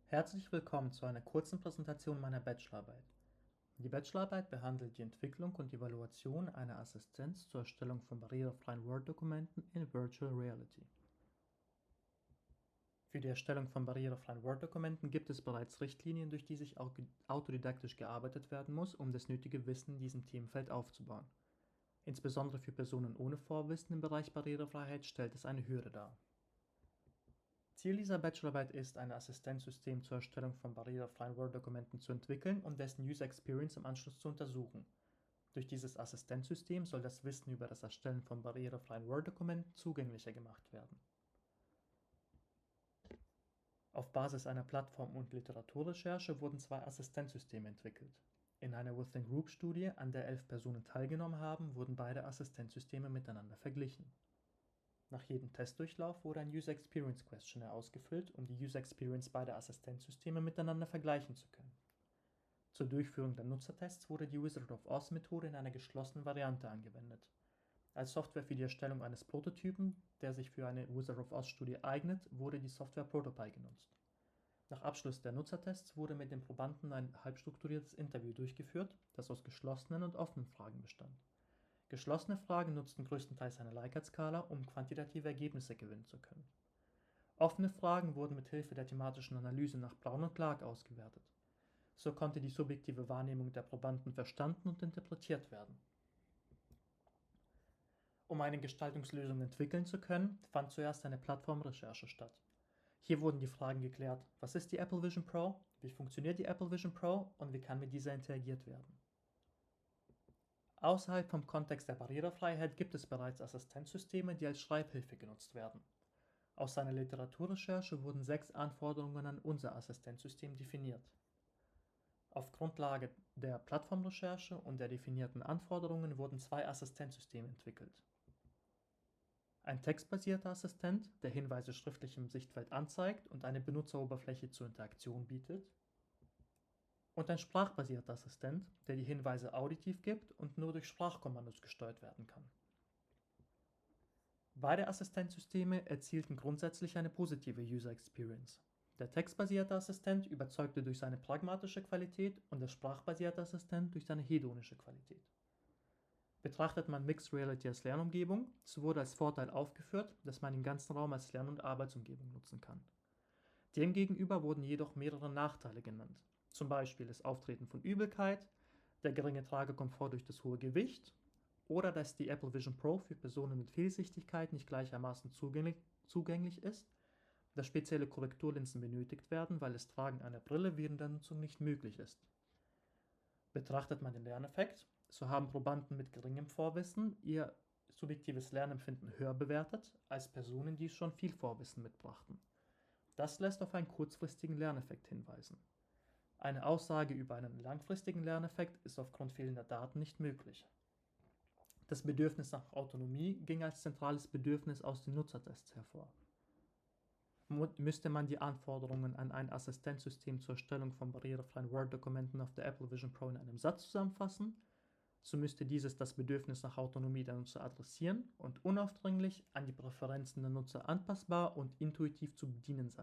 Herzlich willkommen zu einer kurzen Präsentation meiner Bachelorarbeit. Die Bachelorarbeit behandelt die Entwicklung und Evaluation einer Assistenz zur Erstellung von barrierefreien Word-Dokumenten in Virtual Reality. Für die Erstellung von barrierefreien Word-Dokumenten gibt es bereits Richtlinien, durch die sich auch autodidaktisch gearbeitet werden muss, um das nötige Wissen in diesem Themenfeld aufzubauen. Insbesondere für Personen ohne Vorwissen im Bereich Barrierefreiheit stellt es eine Hürde dar. Ziel dieser Bachelorarbeit ist, ein Assistenzsystem zur Erstellung von barrierefreien Word-Dokumenten zu entwickeln und dessen User Experience im Anschluss zu untersuchen. Durch dieses Assistenzsystem soll das Wissen über das Erstellen von barrierefreien Word-Dokumenten zugänglicher gemacht werden. Auf Basis einer Plattform- und Literaturrecherche wurden zwei Assistenzsysteme entwickelt. In einer Within-Group-Studie, an der 11 Personen teilgenommen haben, wurden beide Assistenzsysteme miteinander verglichen. Nach jedem Testdurchlauf wurde ein User Experience Questionnaire ausgefüllt, um die User Experience beider Assistenzsysteme miteinander vergleichen zu können. Zur Durchführung der Nutzertests wurde die Wizard of Oz Methode in einer geschlossenen Variante angewendet. Als Software für die Erstellung eines Prototypen, der sich für eine Wizard of Oz Studie eignet, wurde die Software Protopie genutzt. Nach Abschluss der Nutzertests wurde mit den Probanden ein halbstrukturiertes Interview durchgeführt, das aus geschlossenen und offenen Fragen bestand. Geschlossene Fragen nutzten größtenteils eine Likert-Skala, um quantitative Ergebnisse gewinnen zu können. Offene Fragen wurden mit Hilfe der thematischen Analyse nach Brown und Clark ausgewertet. So konnte die subjektive Wahrnehmung der Probanden verstanden und interpretiert werden. Um eine Gestaltungslösung entwickeln zu können, fand zuerst eine Plattformrecherche statt. Hier wurden die Fragen geklärt: Was ist die Apple Vision Pro? Wie funktioniert die Apple Vision Pro und wie kann mit dieser interagiert werden? Außerhalb vom Kontext der Barrierefreiheit gibt es bereits Assistenzsysteme, die als Schreibhilfe genutzt werden. Aus seiner Literaturrecherche wurden 6 Anforderungen an unser Assistenzsystem definiert. Auf Grundlage der Plattformrecherche und der definierten Anforderungen wurden 2 Assistenzsysteme entwickelt. Ein textbasierter Assistent, der Hinweise schriftlich im Sichtfeld anzeigt und eine Benutzeroberfläche zur Interaktion bietet. Und ein sprachbasierter Assistent, der die Hinweise auditiv gibt und nur durch Sprachkommandos gesteuert werden kann. Beide Assistenzsysteme erzielten grundsätzlich eine positive User Experience. Der textbasierte Assistent überzeugte durch seine pragmatische Qualität und der sprachbasierte Assistent durch seine hedonische Qualität. Betrachtet man Mixed Reality als Lernumgebung, so wurde als Vorteil aufgeführt, dass man den ganzen Raum als Lern- und Arbeitsumgebung nutzen kann. Demgegenüber wurden jedoch mehrere Nachteile genannt, zum Beispiel das Auftreten von Übelkeit, der geringe Tragekomfort durch das hohe Gewicht oder dass die Apple Vision Pro für Personen mit Fehlsichtigkeit nicht gleichermaßen zugänglich ist, dass spezielle Korrekturlinsen benötigt werden, weil das Tragen einer Brille während der Nutzung nicht möglich ist. Betrachtet man den Lerneffekt, so haben Probanden mit geringem Vorwissen ihr subjektives Lernempfinden höher bewertet als Personen, die schon viel Vorwissen mitbrachten. Das lässt auf einen kurzfristigen Lerneffekt hinweisen. Eine Aussage über einen langfristigen Lerneffekt ist aufgrund fehlender Daten nicht möglich. Das Bedürfnis nach Autonomie ging als zentrales Bedürfnis aus den Nutzertests hervor. Müsste man die Anforderungen an ein Assistenzsystem zur Erstellung von barrierefreien Word-Dokumenten auf der Apple Vision Pro in einem Satz zusammenfassen, so müsste dieses das Bedürfnis nach Autonomie der Nutzer adressieren und unaufdringlich, an die Präferenzen der Nutzer anpassbar und intuitiv zu bedienen sein.